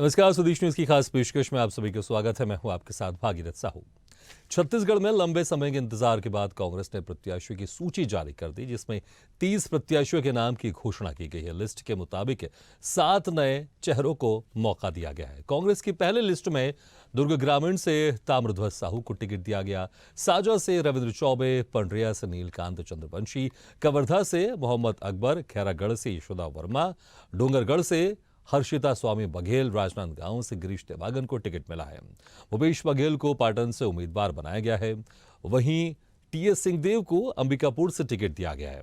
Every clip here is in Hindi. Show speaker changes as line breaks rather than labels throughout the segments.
नमस्कार, स्वदेश न्यूज की खास पेशकश में आप सभी का स्वागत है। मैं हूं आपके साथ भागीरथ साहू। छत्तीसगढ़ में लंबे समय के इंतजार के बाद कांग्रेस ने प्रत्याशियों की सूची जारी कर दी, जिसमें 30 प्रत्याशियों के नाम की घोषणा की गई है। लिस्ट के मुताबिक 7 नए चेहरों को मौका दिया गया है। कांग्रेस की पहले लिस्ट में दुर्ग ग्रामीण से ताम्रध्वज साहू को टिकट दिया गया, साजा से रविंद्र चौबे, पंडरिया से नीलकांत चंद्रवंशी, कवर्धा से मोहम्मद अकबर, खैरागढ़ से यशोदा वर्मा, डोंगरगढ़ से हर्षिता स्वामी बघेल, राजनांदगांव से गिरीश तेवागन को टिकट मिला है। भूपेश बघेल को पाटन से उम्मीदवार बनाया गया है। वहीं टीएस सिंहदेव को अंबिकापुर से टिकट दिया गया है।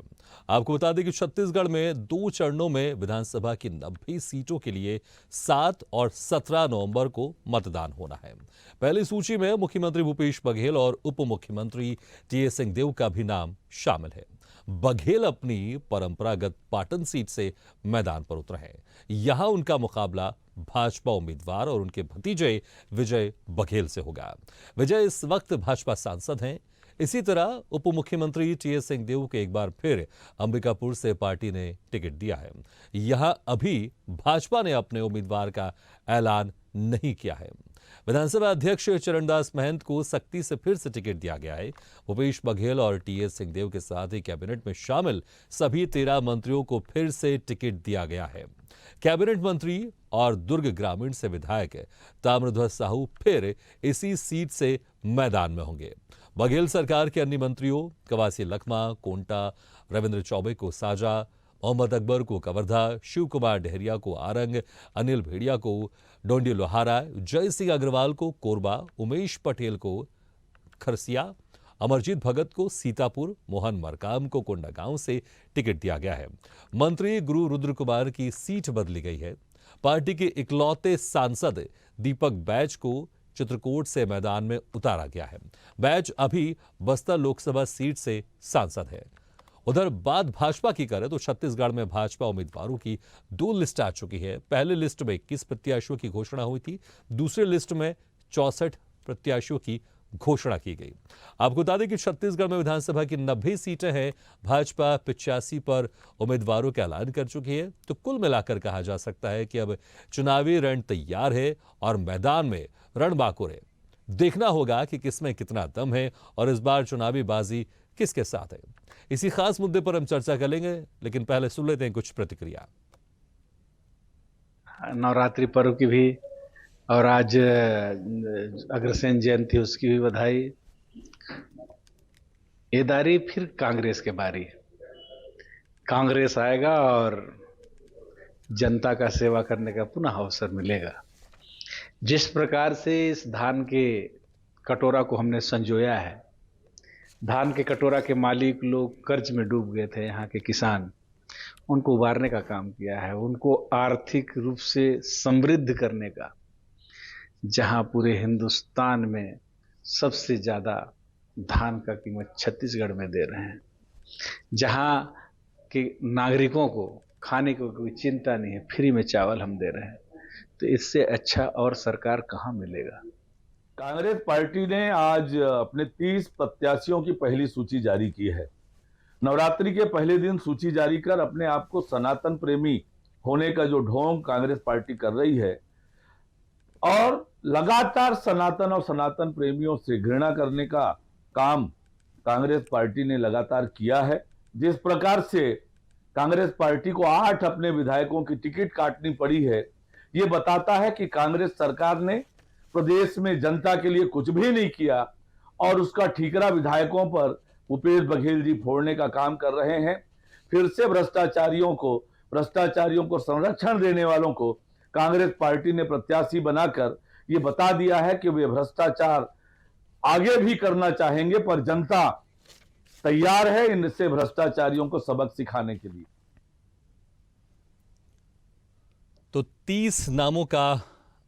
आपको बता दें कि छत्तीसगढ़ में 2 चरणों में विधानसभा की 90 सीटों के लिए 7 और 17 नवंबर को मतदान होना है। पहली सूची में मुख्यमंत्री भूपेश बघेल और उप मुख्यमंत्री टीएस सिंहदेव का भी नाम शामिल है। बघेल अपनी परंपरागत पाटन सीट से मैदान पर उतरे हैं। यहां उनका मुकाबला भाजपा उम्मीदवार और उनके भतीजे विजय बघेल से होगा। विजय इस वक्त भाजपा सांसद हैं। इसी तरह उप मुख्यमंत्री टीएस सिंहदेव को एक बार फिर अंबिकापुर से पार्टी ने टिकट दिया है। यहां अभी भाजपा ने अपने उम्मीदवार का ऐलान नहीं किया है। विधानसभा अध्यक्ष चरणदास महंत को सख्ती से फिर से टिकट दिया गया है। भूपेश बघेल और टीएस सिंहदेव के साथ ही कैबिनेट में शामिल सभी 13 मंत्रियों को फिर से टिकट दिया गया है। कैबिनेट मंत्री और दुर्ग ग्रामीण से विधायक ताम्रध्वज साहू फिर इसी सीट से मैदान में होंगे। बघेल सरकार के अन्य मंत्रियों कवासी लखमा, कोंटा, रविंद्र चौबे को साजा, मोहम्मद अकबर को कवर्धा, शिव कुमार डहरिया को आरंग, अनिल भेड़िया को डोंडी लोहारा, जय सिंह अग्रवाल को कोरबा, उमेश पटेल को खरसिया, अमरजीत भगत को सीतापुर, मोहन मरकाम को कोंडागांव से टिकट दिया गया है। मंत्री गुरु रुद्र कुमार की सीट बदली गई है। पार्टी के इकलौते सांसद दीपक बैज को चित्रकूट से मैदान में उतारा गया है। बैज अभी बस्तर लोकसभा सीट से सांसद है। उधर बात भाजपा की करें तो छत्तीसगढ़ में भाजपा उम्मीदवारों की 2 लिस्ट आ चुकी है। पहले लिस्ट में 21 प्रत्याशियों की घोषणा हुई थी। दूसरे लिस्ट में 64 प्रत्याशियों की घोषणा की गई। आपको बता दें कि छत्तीसगढ़ में विधानसभा की 90 सीटें हैं। भाजपा 85 पर उम्मीदवारों का ऐलान कर चुकी है। तो कुल मिलाकर कहा जा सकता है कि अब चुनावी रण तैयार है और मैदान में रणबांकुर है। देखना होगा कि किसमें कितना दम है और इस बार चुनावी बाजी किसके साथ है। इसी खास मुद्दे पर हम चर्चा करेंगे, लेकिन पहले सुन लेते हैं कुछ प्रतिक्रिया।
नवरात्रि पर्व की भी और आज अग्रसेन जयंती, उसकी भी बधाई। ये दारी फिर कांग्रेस के बारी। कांग्रेस आएगा और जनता का सेवा करने का पुनः अवसर मिलेगा। जिस प्रकार से इस धान के कटोरा को हमने संजोया है, धान के कटोरा के मालिक लोग कर्ज में डूब गए थे, यहाँ के किसान, उनको उबारने का काम किया है, उनको आर्थिक रूप से समृद्ध करने का। जहां पूरे हिंदुस्तान में सबसे ज्यादा धान का कीमत छत्तीसगढ़ में दे रहे हैं, जहां के नागरिकों को खाने को कोई चिंता नहीं है, फ्री में चावल हम दे रहे हैं, तो इससे अच्छा और सरकार कहां मिलेगा।
कांग्रेस पार्टी ने आज अपने 30 प्रत्याशियों की पहली सूची जारी की है। नवरात्रि के पहले दिन सूची जारी कर अपने आप को सनातन प्रेमी होने का जो ढोंग कांग्रेस पार्टी कर रही है और लगातार सनातन और सनातन प्रेमियों से घृणा करने का काम कांग्रेस पार्टी ने लगातार किया है। जिस प्रकार से कांग्रेस पार्टी को 8 अपने विधायकों की टिकट काटनी पड़ी है, ये बताता है कि कांग्रेस सरकार ने प्रदेश में जनता के लिए कुछ भी नहीं किया और उसका ठीकरा विधायकों पर भूपेश बघेल जी फोड़ने का काम कर रहे हैं। फिर से भ्रष्टाचारियों को संरक्षण देने वालों को कांग्रेस पार्टी ने प्रत्याशी बनाकर ये बता दिया है कि वे भ्रष्टाचार आगे भी करना चाहेंगे, पर जनता तैयार है इनसे भ्रष्टाचारियों को सबक सिखाने के लिए।
तो 30 नामों का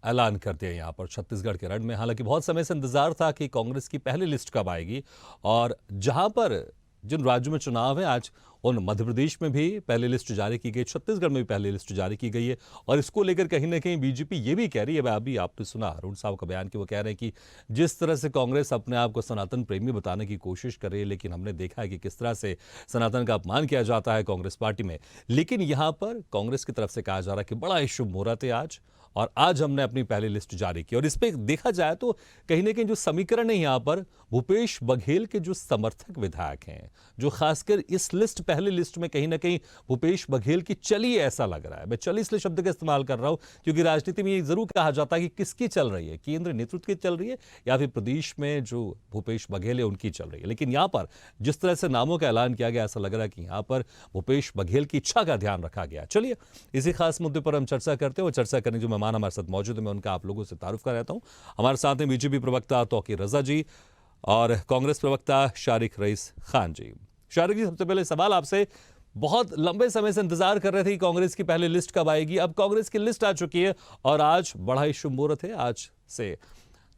ऐलान कर दिया यहां पर छत्तीसगढ़ के रण में। हालांकि बहुत समय से इंतजार था कि कांग्रेस की पहली लिस्ट कब आएगी, और जहां पर जिन राज्यों में चुनाव है, आज उन मध्य प्रदेश में भी पहली लिस्ट जारी की गई, छत्तीसगढ़ में भी पहली लिस्ट जारी की गई है। और इसको लेकर कहीं ना कहीं बीजेपी ये भी कह रही है, अभी आपने सुना अरुण साहब का बयान कि वो कह रहे हैं कि जिस तरह से कांग्रेस अपने आप को सनातन प्रेमी बताने की कोशिश कर रही है, लेकिन हमने देखा है कि किस तरह से सनातन का अपमान किया जाता है कांग्रेस पार्टी में। लेकिन यहां पर कांग्रेस की तरफ से कहा जा रहा है कि बड़ा ही शुभ मुहूर्त है आज, और आज हमने अपनी पहली लिस्ट जारी की। और इस पे देखा जाए तो कहीं ना कहीं जो समीकरण है यहाँ पर भूपेश बघेल के जो समर्थक विधायक हैं, जो खासकर इस लिस्ट पहली लिस्ट में कहीं ना कहीं भूपेश बघेल की चली है, ऐसा लग रहा है। मैं चली इसलिए शब्द का इस्तेमाल कर रहा हूं क्योंकि राजनीति में ये जरूर कहा जाता है कि किसकी चल रही है, केंद्र नेतृत्व की चल रही है या फिर प्रदेश में जो भूपेश बघेल है उनकी चल रही है। लेकिन यहां पर जिस तरह से नामों का ऐलान किया गया, ऐसा लग रहा है कि यहां पर भूपेश बघेल की इच्छा का ध्यान रखा गया। चलिए इसी खास मुद्दे पर हम चर्चा करते हैं और चर्चा करने जो मेहमान हमारे साथ मौजूद है मैं उनका आप लोगों से तारुफ कर रहता हूं। हमारे साथ हैं बीजेपी प्रवक्ता तौकीर रजा जी और कांग्रेस प्रवक्ता शारिक रईस खान जी। शारिक जी, सबसे पहले सवाल आपसे, बहुत लंबे समय से इंतजार कर रहे थे कि कांग्रेस की पहली लिस्ट कब आएगी। अब कांग्रेस की लिस्ट आ चुकी है और आज बड़ा ही शुभ मुहूर्त है। आज से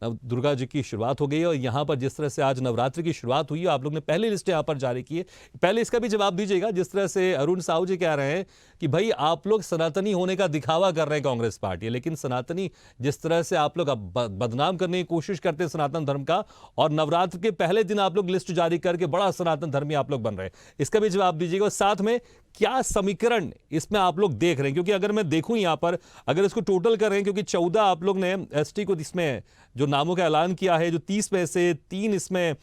दुर्गा जी की शुरुआत हो गई है और यहाँ पर जिस तरह से आज नवरात्रि की शुरुआत हुई है, आप लोग ने पहली लिस्ट यहाँ पर जारी की है। पहले इसका भी जवाब दीजिएगा, जिस तरह से अरुण साहू जी कह रहे हैं कि भाई आप लोग सनातनी होने का दिखावा कर रहे हैं कांग्रेस पार्टी, लेकिन सनातनी जिस तरह से आप लोग अब बदनाम करने की कोशिश करते हैं सनातन धर्म का, और नवरात्र के पहले दिन आप लोग लिस्ट जारी करके बड़ा सनातन धर्मी आप लोग बन रहे हैं, इसका भी जवाब दीजिएगा। और साथ में क्या समीकरण इसमें आप लोग देख रहे हैं, क्योंकि अगर मैं देखूं यहां पर अगर इसको टोटल कर रहे हैं, क्योंकि 14 आप लोग ने एसटी को इसमें जो नामों का ऐलान किया है, जो 30 में से 3 इसमें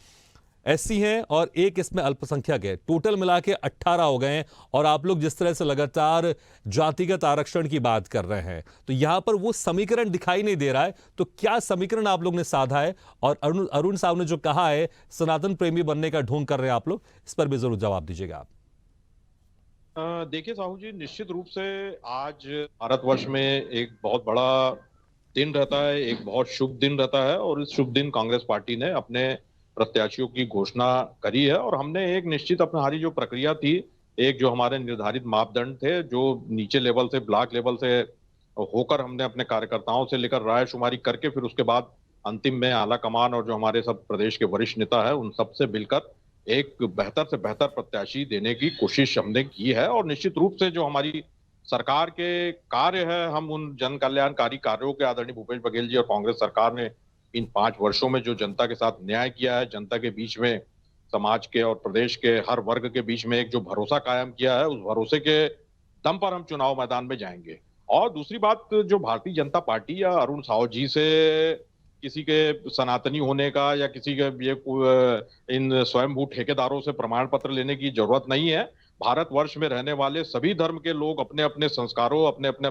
एससी हैं और 1 इसमें अल्पसंख्यक है, टोटल मिला के 18 हो गए हैं। और आप लोग जिस तरह से लगातार जातिगत आरक्षण की बात कर रहे हैं, तो यहां पर वो समीकरण दिखाई नहीं दे रहा है। तो क्या समीकरण आप लोग ने साधा है? और अरुण साहब ने जो कहा है सनातन प्रेमी बनने का ढोंग कर रहे हैं आप लोग, इस पर भी जरूर जवाब दीजिएगा आप।
देखिए साहू जी, निश्चित रूप से आज भारतवर्ष में एक बहुत बड़ा दिन रहता है, एक बहुत शुभ दिन रहता है और इस शुभ दिन कांग्रेस पार्टी ने अपने प्रत्याशियों की घोषणा करी है। और हमने एक निश्चित अपनी हमारी जो प्रक्रिया थी, एक जो हमारे निर्धारित मापदंड थे, जो नीचे लेवल से ब्लॉक लेवल से होकर हमने अपने कार्यकर्ताओं से लेकर रायशुमारी करके फिर उसके बाद अंतिम में आला कमान और जो हमारे सब प्रदेश के वरिष्ठ नेता है उन सबसे मिलकर एक बेहतर से बेहतर प्रत्याशी देने की कोशिश हमने की है। और निश्चित रूप से जो हमारी सरकार के कार्य है, हम उन जन कल्याणकारी कार्यों के आदरणीय भूपेश बघेल जी और कांग्रेस सरकार ने इन 5 वर्षों में जो जनता के साथ न्याय किया है, जनता के बीच में समाज के और प्रदेश के हर वर्ग के बीच में एक जो भरोसा कायम किया है, उस भरोसे के दम पर हम चुनाव मैदान में जाएंगे। और दूसरी बात, जो भारतीय जनता पार्टी या अरुण साहू जी से किसी के सनातनी होने का या किसी के ये इन स्वयंभू ठेकेदारों से प्रमाण पत्र लेने की जरूरत नहीं है। भारतवर्ष में रहने वाले सभी धर्म के लोग अपने अपने संस्कारों, अपने अपने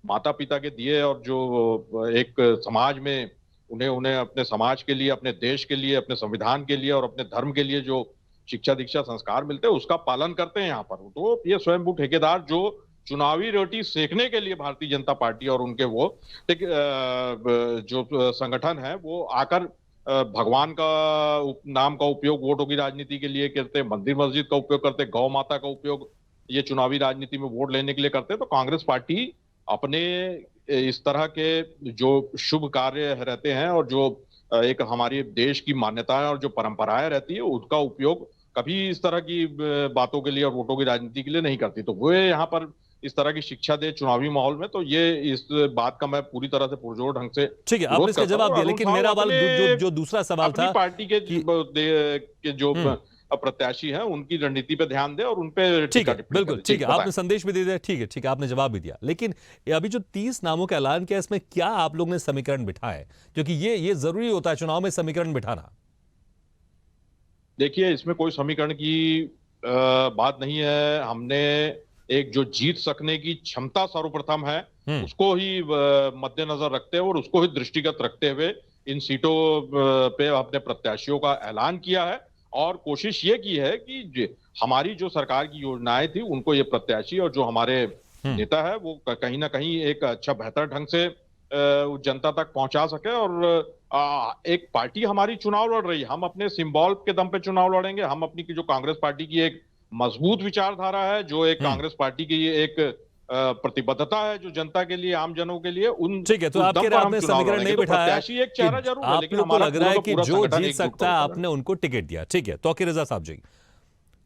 माता पिता के दिए और जो एक समाज में उन्हें अपने समाज के लिए, अपने देश के लिए, अपने संविधान के लिए और अपने धर्म के लिए जो शिक्षा दीक्षा संस्कार मिलते हैं उसका पालन करते हैं यहाँ पर। तो ये स्वयंभू ठेकेदार जो चुनावी रोटी सेकने के लिए भारतीय जनता पार्टी और उनके वो जो संगठन है वो आकर भगवान का नाम का उपयोग वोटों की राजनीति के लिए करते, मंदिर मस्जिद का उपयोग करते, गौ माता का उपयोग ये चुनावी राजनीति में वोट लेने के लिए करते। तो कांग्रेस पार्टी अपने इस तरह के जो शुभ कार्य रहते हैं और जो एक हमारी देश की मान्यताएं और जो परंपराएं रहती है उसका उपयोग कभी इस तरह की बातों के लिए और वोटों की राजनीति के लिए नहीं करती। तो वो यहाँ पर इस तरह की शिक्षा दे चुनावी माहौल में, तो ये इस बात का मैं पूरी तरह से पुरजोर ढंग से
ठीक है, आपने इसका जवाब दिया। लेकिन मेरा जो दूसरा सवाल था,
पार्टी के जो प्रत्याशी हैं उनकी रणनीति पे ध्यान दे और उनपे
ठीक है, बिल्कुल ठीक है, आपने संदेश भी दे दिया, ठीक है, आपने जवाब भी दिया। लेकिन अभी जो 30 नामों का ऐलान किया, इसमें क्या आप लोग ने समीकरण बिठा है? क्योंकि ये जरूरी होता है चुनाव में समीकरण बिठाना।
देखिए, इसमें कोई समीकरण की बात नहीं है। हमने एक जो जीत सकने की क्षमता सर्वप्रथम है उसको ही मद्देनजर रखते हुए और उसको ही दृष्टिगत रखते हुए इन सीटों पे अपने प्रत्याशियों का ऐलान किया है। और कोशिश ये की है कि हमारी जो सरकार की योजनाएं थी उनको ये प्रत्याशी और जो हमारे नेता है वो कहीं ना कहीं एक अच्छा बेहतर ढंग से जनता तक पहुंचा सके। और एक पार्टी हमारी चुनाव लड़ रही है, हम अपने सिंबल के दम पे चुनाव लड़ेंगे। हम अपनी जो कांग्रेस पार्टी की एक मजबूत विचारधारा है, जो एक कांग्रेस पार्टी की एक प्रतिबद्धता है जो जनता के लिए, आम जनों के लिए, उन
ठीक है, तो आपने समीकरण नहीं बिठाया,
एक चेहरा जरूर है, लेकिन
आपको लग रहा है कि जो जीत सकता है आपने उनको टिकट दिया। ठीक है, तौकीर रजा साहब जी,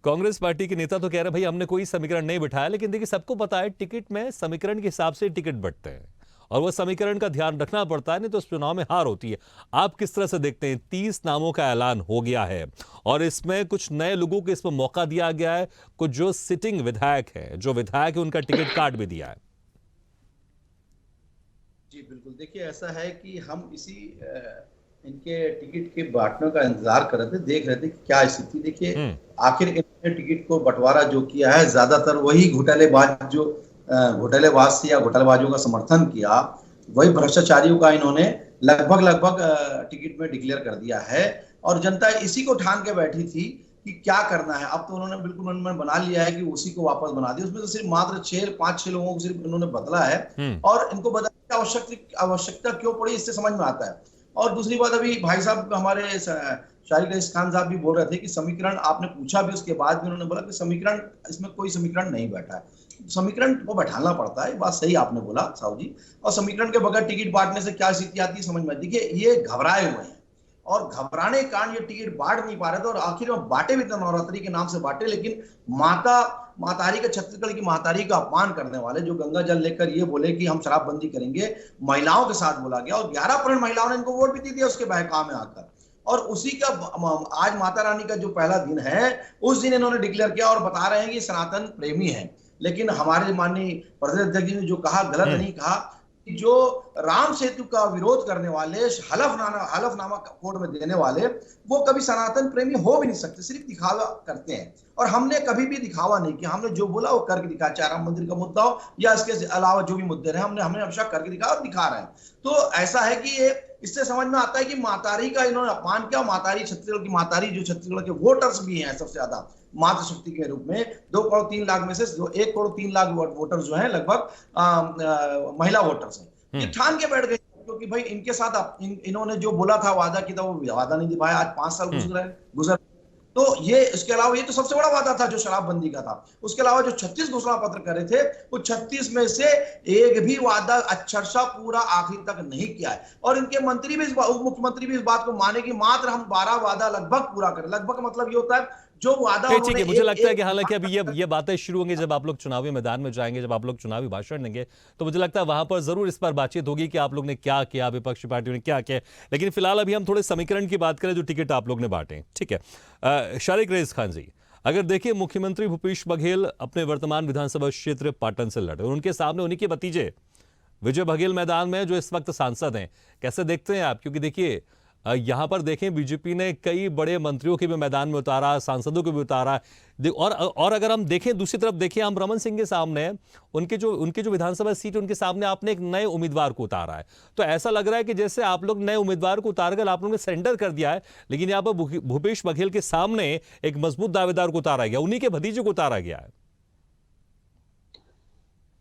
कांग्रेस पार्टी के नेता तो कह रहे भाई हमने कोई समीकरण नहीं बिठाया, लेकिन देखिए सबको पता है टिकट में समीकरण के हिसाब से टिकट बंटते हैं और वो समीकरण का ध्यान रखना पड़ता है, नहीं तो इस चुनाव में हार होती है। आप किस तरह से देखते हैं? 30 नामों का ऐलान हो गया है और इसमें कुछ नए लोगों को इसमें मौका दिया गया है, कुछ जो सिटिंग विधायक है, जो विधायक है उनका टिकट काट भी दिया है।
जी, बिल्कुल। देखिए, ऐसा है कि हम इसी इनके टिकट के बाँटने का इंतज़ार कर रहे थे, देख रहे थे कि क्या स्थिति। देखिए,
हम्म।
आखिर इन्होंने टिकट को बँटवारा जो किया है, ज़्यादातर वही घोटालेबाज़ जो घोटालेबाज़ थे या घोटालेबाज़ों का समर्थन किया, वही भ्रष्टाचारियों का इन्होंने लगभग-लगभग टिकट में डिक्लेयर कर दिया है और जनता इसी को ठान के बैठी थी कि क्या करना है। अब तो उन्होंने बिल्कुल मन में बना लिया है कि उसी को वापस बना दिया। उसमें तो सिर्फ़ मात्र 5-6 लोगों को सिर्फ़ इन्होंने बदला है
हम्म।
और इनको बदलने की आवश्यकता क्यों पड़ी, इससे समझ में आता है। और दूसरी बात, अभी भाई साहब हमारे शारिक रईस खान साहब भी बोल रहे थे कि समीकरण आपने पूछा भी, उसके बाद भी उन्होंने बोला कि समीकरण, इसमें कोई समीकरण नहीं बैठा है। समीकरण को बैठाना पड़ता है, बात सही आपने बोला साहू जी। और समीकरण के बगैर टिकट बांटने से क्या स्थिति आती है समझ में। देखिए, ये घबराए हुए हैं और घबराने के कारण ये टिकट बांट नहीं पा रहे थे और आखिर में बांटे भी तो नवरात्रि के नाम से बांटे, लेकिन मातारी का, छत्तीसगढ़ की मातारी का अपमान करने वाले जो गंगा जल लेकर ये बोले कि हम शराबबंदी करेंगे, महिलाओं के साथ बोला गया और 11% महिलाओं ने इनको वोट भी दे दिया उसके बहकावे में आकर। और उसी का आज माता रानी का जो पहला दिन है, उस दिन इन्होंने डिक्लेयर किया और बता रहे हैं कि सनातन प्रेमी है। लेकिन हमारे माननीय प्रदेश अध्यक्ष जी ने जो कहा, गलत नहीं कहा कि जो राम सेतु का विरोध करने वाले, हलफनामा कोर्ट में देने वाले, वो कभी सनातन प्रेमी हो भी नहीं सकते, सिर्फ दिखावा करते हैं। और हमने कभी भी दिखावा नहीं किया, हमने जो बोला वो करके दिखाया, चाहे राम मंदिर का मुद्दा हो या इसके अलावा जो भी मुद्दे रहे, हमने हमेशा करके दिखाया और दिखा रहे हैं। तो ऐसा है कि ये, इससे समझ में आता है कि मातारी का इन्होंने अपमान किया। मातारी, छत्तीसगढ़ की मातारी, जो छत्तीसगढ़ के वोटर्स भी हैं सबसे ज्यादा मातृशक्ति के रूप में, 2 करोड़ 3 लाख में से जो 1 करोड़ 3 लाख वोटर जो हैं लगभग महिला वोटर्स हैं, ये ठान के बैठ गए क्योंकि भाई इनके साथ इन्होंने जो बोला था, वादा किया था, वो वादा नहीं निभाया। आज 5 साल गुजर। तो ये, इसके अलावा ये तो सबसे बड़ा वादा था जो शराबबंदी का था। उसके अलावा जो 36 घोषणा पत्र करे थे, वो 36 में से एक भी वादा अक्षरशः पूरा आखिर तक नहीं किया है। और इनके मंत्री भी, उप मुख्यमंत्री भी इस बात को माने कि मात्र हम 12 वादा लगभग पूरा करें। लगभग मतलब ये होता है जो वादा
ठीक है, मुझे लगता है कि हालांकि अभी ये बातें शुरू होंगी जब आप लोग चुनावी मैदान में जाएंगे, जब आप लोग चुनावी भाषण देंगे, तो मुझे लगता है वहां पर जरूर इस पर बातचीत होगी कि आप लोग ने क्या किया, विपक्षी पार्टियों ने क्या किया। लेकिन फिलहाल अभी हम थोड़े समीकरण की बात करें जो टिकट आप लोग ने बांटे। ठीक है, शारिक रईस खान जी, अगर देखिए मुख्यमंत्री भूपेश बघेल अपने वर्तमान विधानसभा क्षेत्र पाटन से लड़े और उनके सामने उन्हीं के भतीजे विजय बघेल मैदान में जो इस वक्त सांसद हैं, कैसे देखते हैं आप? क्योंकि देखिए यहां पर देखें बीजेपी ने कई बड़े मंत्रियों के भी मैदान में उतारा, सांसदों को भी उतारा। और अगर हम देखें दूसरी तरफ, देखिए हम रमन सिंह के सामने, उनके जो विधानसभा सीट, उनके सामने आपने एक नए उम्मीदवार को उतारा है। तो ऐसा लग रहा है कि जैसे आप लोग नए उम्मीदवार को उतारकर आप लोगों ने सरेंडर कर दिया है, लेकिन यहां पर भूपेश बघेल के सामने एक मजबूत दावेदार को उतारा गया, उन्हीं के भतीजे को उतारा गया है।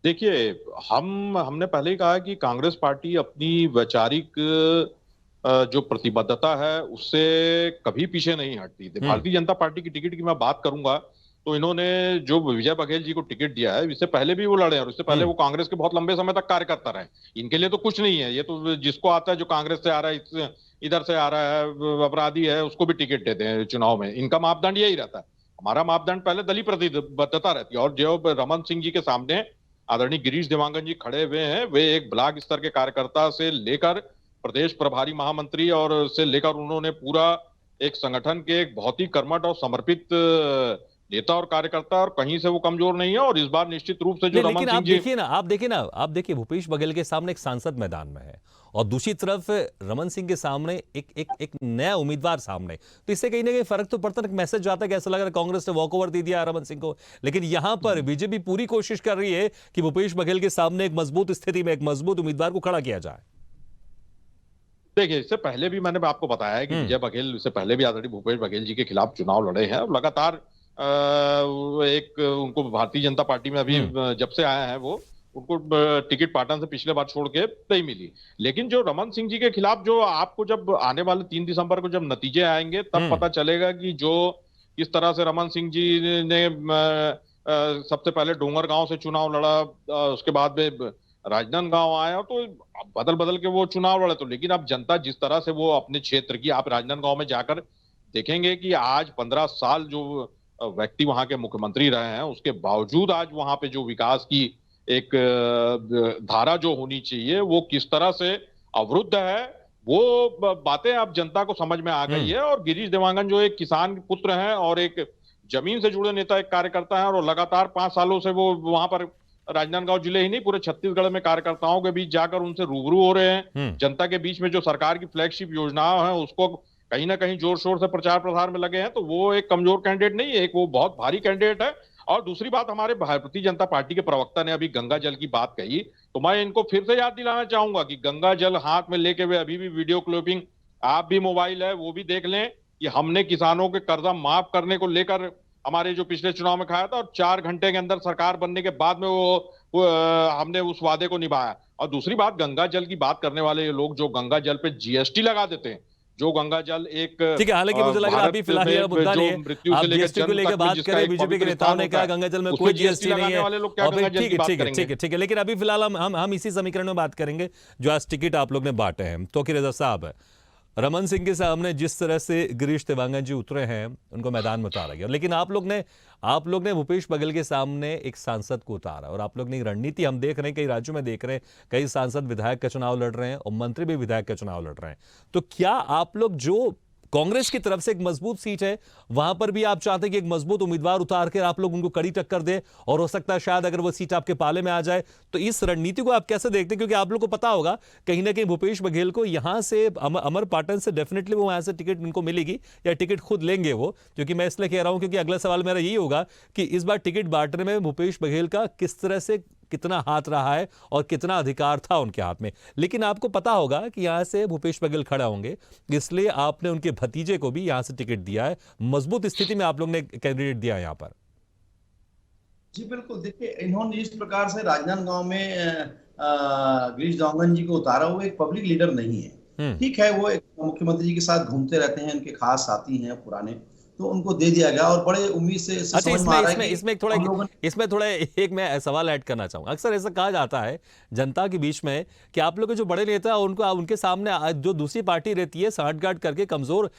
देखिए, हमने पहले ही कहा कि कांग्रेस पार्टी अपनी वैचारिक जो प्रतिबद्धता है उससे कभी पीछे नहीं हटती। भारतीय जनता पार्टी की टिकट की मैं बात करूंगा तो इन्होंने जो विजय बघेल जी को टिकट दिया है, इससे पहले भी वो लड़े और इससे पहले वो कांग्रेस के बहुत लंबे समय तक कार्यकर्ता रहे। इनके लिए तो कुछ नहीं है, ये तो जिसको आता है, जो कांग्रेस से आ रहा है, इधर से आ रहा है, अपराधी है, उसको भी टिकट देते हैं चुनाव में। इनका मापदंड यही रहता है। हमारा मापदंड पहले दलीय प्रतिबद्धता रहती है। और जो रमन सिंह जी के सामने आदरणीय गिरीश देवांगन जी खड़े हुए हैं, वे एक ब्लॉक स्तर के कार्यकर्ता से लेकर प्रदेश प्रभारी महामंत्री और से लेकर उन्होंने पूरा एक संगठन के एक बहुत ही कर्मठ और समर्पित नेता और कार्यकर्ता, और कहीं से वो कमजोर नहीं है। और इस बार निश्चित रूप से जो रमन सिंह जी,
आप देखिए भूपेश बघेल के सामने एक सांसद मैदान में है और दूसरी तरफ रमन सिंह के सामने एक नया उम्मीदवार सामने, तो इससे कहीं ना कहीं फर्क तो पड़ता है। मैसेज जाता है कि ऐसा लग रहा है कांग्रेस ने वॉकओवर दे दिया रमन सिंह को, लेकिन यहां पर बीजेपी पूरी कोशिश कर रही है कि भूपेश बघेल के सामने एक मजबूत स्थिति में एक मजबूत उम्मीदवार को खड़ा किया जाए।
देखिए, इससे पहले भी मैंने आपको बताया है कि विजय बघेल इससे पहले भी आदरणीय भूपेश बघेल जी के खिलाफ चुनाव लड़े हैं और लगातार एक उनको भारतीय जनता पार्टी में अभी जब से आया है वो, उनको टिकट पाटन से पिछले बार छोड़ के नहीं मिली। लेकिन जो रमन सिंह जी के खिलाफ जो आपको जब आने वाले 3 दिसंबर को जब नतीजे आएंगे तब पता चलेगा कि जो किस तरह से रमन सिंह जी ने सबसे पहले डोंगरगांव से चुनाव लड़ा, उसके बाद में राजनांदगांव आया, तो बदल बदल के वो चुनाव लड़े। तो लेकिन अब जनता जिस तरह से वो अपने क्षेत्र की, आप राजनांदगांव में जाकर देखेंगे कि आज 15 साल जो व्यक्ति वहां के मुख्यमंत्री रहे हैं, उसके बावजूद आज वहां पे जो विकास की एक धारा जो होनी चाहिए वो किस तरह से अवरुद्ध है, वो बातें अब जनता को समझ में आ गई है। और गिरीश देवांगन जो एक किसान पुत्र हैं और एक जमीन से जुड़े नेता, एक कार्यकर्ता है, और लगातार 5 सालों से वो वहां पर राजनांदगांव जिले ही नहीं पूरे छत्तीसगढ़ में कार्यकर्ताओं के बीच जाकर उनसे रूबरू हो रहे हैं। जनता के बीच में जो सरकार की फ्लैगशिप योजनाएं हैं उसको कहीं ना कहीं जोर शोर से प्रचार प्रसार में लगे हैं। तो वो एक कमजोर कैंडिडेट नहीं है, एक वो बहुत भारी कैंडिडेट है। और दूसरी बात, हमारे भारतीय जनता पार्टी के प्रवक्ता ने अभी गंगा जल की बात कही, तो मैं इनको फिर से याद दिलाना चाहूंगा कि गंगा जल हाथ में लेके हुए अभी भी वीडियो क्लिपिंग, आप भी मोबाइल है वो भी देख लें कि हमने किसानों के कर्जा माफ करने को लेकर हमारे जो पिछले चुनाव में खाया था, और 4 घंटे के अंदर सरकार बनने के बाद में हमने उस वादे को निभाया। और दूसरी बात, गंगा जल की बात करने वाले ये लोग जो गंगा जल पे जीएसटी लगा देते हैं, जो गंगा जल एक
ठीक है, हालांकि मुझे लग रहा है अभी फिलहाल ये मुद्दा नहीं है। आप जीएसटी को लेकर बात करें, बीजेपी के नेताओं ने कहा गंगा जल में कोई जीएसटी नहीं है, और फिर ठीक है, लेकिन अभी फिलहाल हम इसी समीकरण में बात करेंगे जो आज टिकट आप लोग ने बांटे हैं। तो रजा साहब, रमन सिंह के सामने जिस तरह से गिरीश तेवांगन जी उतरे हैं, उनको मैदान में उतारा गया, लेकिन आप लोग ने भूपेश बघेल के सामने एक सांसद को उतारा, और आप लोग ने रणनीति हम देख रहे हैं, कई राज्यों में देख रहे हैं, कई सांसद विधायक का चुनाव लड़ रहे हैं और मंत्री भी विधायक का चुनाव लड़ रहे हैं। तो क्या आप लोग, जो कांग्रेस की तरफ से एक मजबूत सीट है, वहां पर भी आप चाहते हैं कि एक मजबूत उम्मीदवार उतार कर आप लोग उनको कड़ी टक्कर दे, और हो सकता है शायद अगर वो सीट आपके पाले में आ जाए, तो इस रणनीति को आप कैसे देखते हैं? क्योंकि आप लोग को पता होगा कहीं ना कहीं भूपेश बघेल को यहां से अमर पाटन से डेफिनेटली वो वहां से टिकट उनको मिलेगी, या टिकट खुद लेंगे वो। क्योंकि मैं इसलिए कह रहा हूं क्योंकि अगला सवाल मेरा यही होगा कि इस बार टिकट बांटने में भूपेश बघेल का किस तरह से कितना हाथ रहा है और कितना अधिकार था उनके हाथ में। लेकिन आपको पता होगा कि यहां से भूपेश बघेल खड़ा होंगे, इसलिए आपने उनके भतीजे को भी यहां से टिकट दिया है। मजबूत स्थिति में आप लोग ने कैंडिडेट दिया है यहां पर।
जी बिल्कुल, देखिए इन्होंने जिस प्रकार से राजनांदगांव में गिरीश तेवांगन जी को उतारा, वो एक पब्लिक लीडर नहीं है। ठीक है, वो एक मुख्यमंत्री जी के साथ घूमते रहते हैं, उनके खास साथी हैं पुराने, तो उनको दे दिया गया और बड़े उम्मीद से
अच्छा, इसमें थोड़ा एक मैं सवाल ऐड करना चाहूंगा। अक्सर ऐसा कहा जाता है जनता के बीच में कि आप लोग के जो बड़े नेता उनको उनके सामने जो दूसरी पार्टी रहती है सांठगांठ करके कमजोर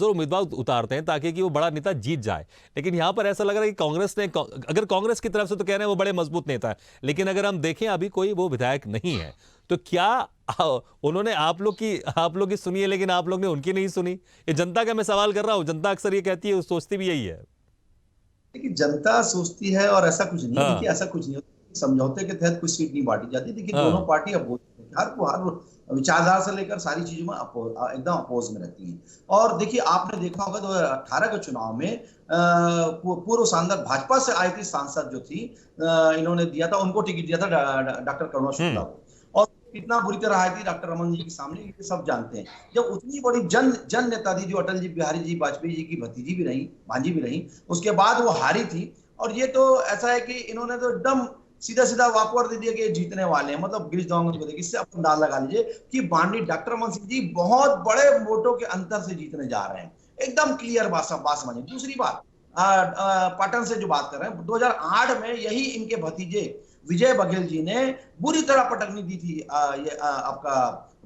उम्मीदवार उतारते हैं ताकि कि वो बड़ा नेता जीत जाए। लेकिन यहां पर ऐसा लग रहा है कि कांग्रेस ने, अगर कांग्रेस की तरफ से तो कह रहे हैं वो बड़े मजबूत नेता है, लेकिन अगर हम देखें अभी कोई वो विधायक नहीं है, तो क्या उन्होंने आप लोग की सुनी है लेकिन आप लोग ने उनकी नहीं सुनी? ये जनता का मैं सवाल कर रहा हूं। जनता अक्सर ये कहती है, सोचती भी यही है।
देखिए जनता सोचती है और ऐसा कुछ नहीं है। देखिए ऐसा कुछ नहीं होता, समझौते के तहत कुछ सीट नहीं बांटी जाती। देखिए दोनों पार्टी अपोज, हर विचारधारा से लेकर सारी चीजों में एकदम अपोज में रहती हैं। और देखिए आपने देखा होगा 2018 के चुनाव में पूर्व सांसद भाजपा से आई थी सांसद जो थी, इन्होंने दिया था, उनको टिकट दिया था डॉक्टर करुणा शुक्ला को, और कितना बुरी तरह आई थी डॉक्टर रमन जी के सामने, ये सब जानते हैं। जब उतनी बड़ी जन नेता थी जो अटल जी बिहारी जी वाजपेयी जी की भतीजी भी रही, भांजी भी रही, उसके बाद वो हारी थी। और ये तो ऐसा है कि इन्होंने तो एकदम सीधा सीधा वाकओवर दे दिया कि जीतने वाले हैं, मतलब गिरीश तेवांगन को देखिए, इससे आप अंदाजा लगा लीजिए कि बांडी डॉक्टर रमन सिंह जी बहुत बड़े वोटों के अंतर से जीतने जा रहे हैं। एकदम क्लियर बात समझिए। दूसरी बात, पाटन से जो बात कर रहे हैं, 2008 में यही इनके भतीजे विजय बघेल जी ने बुरी तरह पटकनी दी थी आपका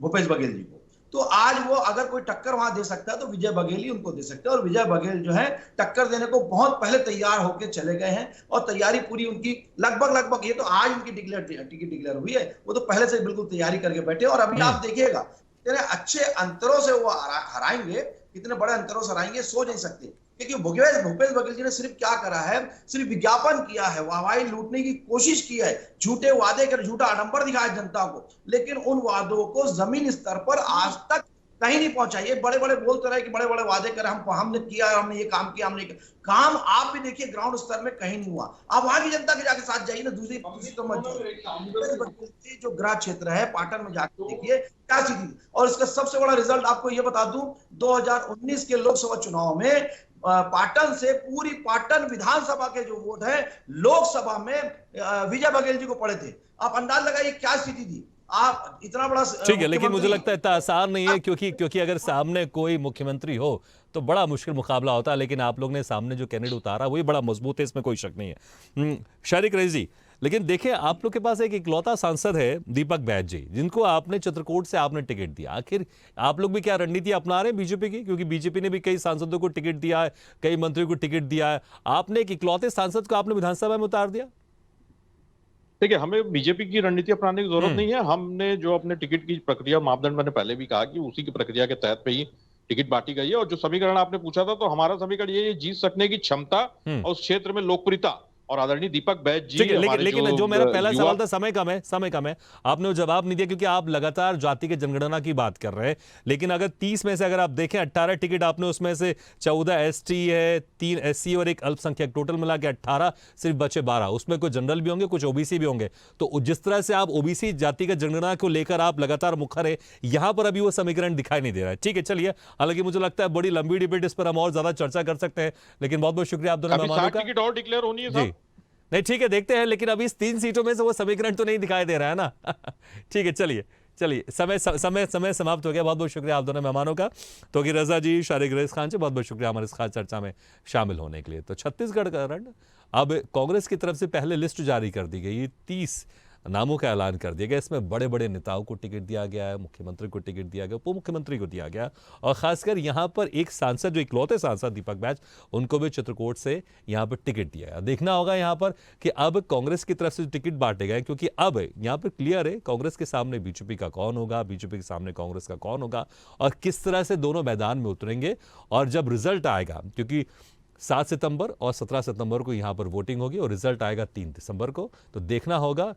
भूपेश बघेल जी को। तो आज वो अगर कोई टक्कर वहां दे सकता है तो विजय बघेल ही उनको दे सकते हैं, और विजय बघेल जो है टक्कर देने को बहुत पहले तैयार होकर चले गए हैं, और तैयारी पूरी उनकी लगभग ये तो आज उनकी टिकट डिक्लेयर हुई है, वो तो पहले से बिल्कुल तैयारी करके बैठे। और अभी आप देखिएगा इतने अच्छे अंतरों से वो हराएंगे, कितने बड़े अंतरों से हराएंगे सोच नहीं सकते। क्योंकि भूपेश बघेल जी ने सिर्फ क्या करा है, सिर्फ विज्ञापन किया है, वाहवाही लूटने की कोशिश की है, झूठे वादे कर झूठा आडंबर दिखाया जनता को, लेकिन उन वादों को जमीन स्तर पर आज तक कहीं नहीं पहुंचा। ये बड़े बड़े बोलते रहे कि बड़े बड़े वादे कर, हमने किया, हमने ये काम किया, हमने काम आप भी देखिए ग्राउंड स्तर में कहीं नहीं हुआ। आप वहां की जनता के जाके साथ जाइए ना, दूसरी जो गृह क्षेत्र है पाटन में जाके देखिए क्या स्थिति। और इसका सबसे बड़ा रिजल्ट आपको ये बता दूं, 2019 के लोकसभा चुनाव में पाटन से पूरी पाटन विधानसभा के जो वोट है लोकसभा में विजय बघेल जी को पड़े थे। आप अंदाज लगाइए क्या स्थिति थी। आप इतना बड़ा,
ठीक है, लेकिन मुझे लगता है इतना आसान नहीं है, क्योंकि अगर सामने कोई मुख्यमंत्री हो तो बड़ा मुश्किल मुकाबला होता है, लेकिन आप लोग ने सामने जो कैंडिडेट उतारा वही बड़ा मजबूत है, इसमें कोई शक नहीं है। शारिक रईस जी, लेकिन देखिए आप लोग के पास एक इकलौता सांसद है दीपक बैज जी, जिनको आपने चित्रकूट से आपने टिकट दिया। आखिर आप लोग भी क्या रणनीति अपना रहे हैं बीजेपी की? क्योंकि बीजेपी ने भी कई सांसदों को टिकट दिया है, कई मंत्रियों को टिकट दिया है, आपने एक इकलौते सांसद को आपने विधानसभा में उतार दिया।
देखिए हमें बीजेपी की रणनीति अपनाने की जरूरत नहीं है। हमने जो अपने टिकट की प्रक्रिया मापदंड, मैंने पहले भी कहा कि उसी की प्रक्रिया के तहत पे ही टिकट बांटी गई है। और जो समीकरण आपने पूछा था, तो हमारा समीकरण ये जीत सकने की क्षमता और उस क्षेत्र में लोकप्रियता और आदरणीय दीपक बैज जी
ठीक है,
हमारे
लेकिन जो मेरा पहला
युवा-
सवाल था, समय कम है, आपने वो जवाब नहीं दिया क्योंकि आप लगातार जाति के जनगणना की बात कर रहे हैं। लेकिन अगर 30 में से अगर आप देखें 18 टिकट आपने, उसमें से 14 एसटी है, 3 एससी और एक अल्पसंख्यक, टोटल मिला के 18, सिर्फ बचे 12। उसमें कुछ जनरल भी होंगे, कुछ ओबीसी भी होंगे। तो जिस तरह से आप ओबीसी जाति का जनगणना को लेकर आप लगातार मुखर है, यहां पर अभी वो समीकरण दिखाई नहीं दे रहा है। ठीक है, चलिए, हालांकि मुझे लगता है बड़ी लंबी डिबेट, इस पर हम और ज्यादा चर्चा कर सकते हैं। लेकिन बहुत बहुत शुक्रिया आप दोनों
अभी
मेहमानों
60
का।
टिकट और डिक्लेयर होनी है
जी,
साहब।
नहीं ठीक है, देखते हैं, लेकिन अभी इस 3 सीटों में से वो समीकरण तो नहीं दिखाई दे रहा है ना। ठीक है, चलिए, समय समाप्त हो गया। बहुत बहुत शुक्रिया आप दोनों मेहमानों का, तौकीर रजा जी, शारिक रईस खान जी, बहुत बहुत शुक्रिया हमारे इस खास चर्चा में शामिल होने के लिए। तो छत्तीसगढ़ का रण, अब कांग्रेस की तरफ से पहले लिस्ट जारी कर दी गई, 30 नामों का ऐलान कर दिया गया। इसमें बड़े बड़े नेताओं को टिकट दिया गया है, मुख्यमंत्री को टिकट दिया गया, उप मुख्यमंत्री को दिया गया, और खासकर यहां पर एक सांसद, जो इकलौते सांसद दीपक बैज, उनको भी चित्रकूट से यहां पर टिकट दिया है। देखना होगा यहां पर कि अब कांग्रेस की तरफ से टिकट बांटे गए, क्योंकि अब यहां पर क्लियर है कांग्रेस के सामने बीजेपी का कौन होगा, बीजेपी के सामने कांग्रेस का कौन होगा, और किस तरह से दोनों मैदान में उतरेंगे। और जब रिजल्ट आएगा, क्योंकि 7 सितंबर और 17 सितंबर को यहां पर वोटिंग होगी और रिजल्ट आएगा 3 दिसंबर को, तो देखना होगा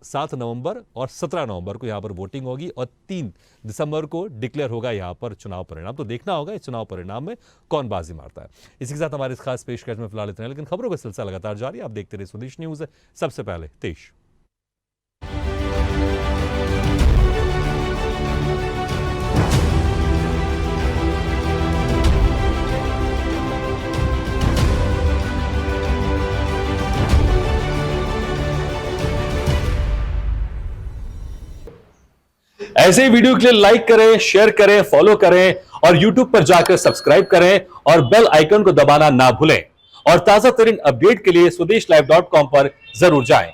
7 नवंबर और 17 नवंबर को यहां पर वोटिंग होगी और 3 दिसंबर को डिक्लेयर होगा यहां पर चुनाव परिणाम। तो देखना होगा इस चुनाव परिणाम में कौन बाजी मारता है। इसी के साथ हमारे इस खास पेशकश में फिलहाल इतना है, लेकिन खबरों का सिलसिला लगातार जारी। आप देखते रहिए स्वदेश न्यूज। सबसे पहले तेज। ऐसे ही वीडियो के लिए लाइक करें, शेयर करें, फॉलो करें और YouTube पर जाकर सब्सक्राइब करें और बेल आइकन को दबाना ना भूलें। और ताजा तरीन अपडेट के लिए स्वदेशलाइव.com पर जरूर जाएं।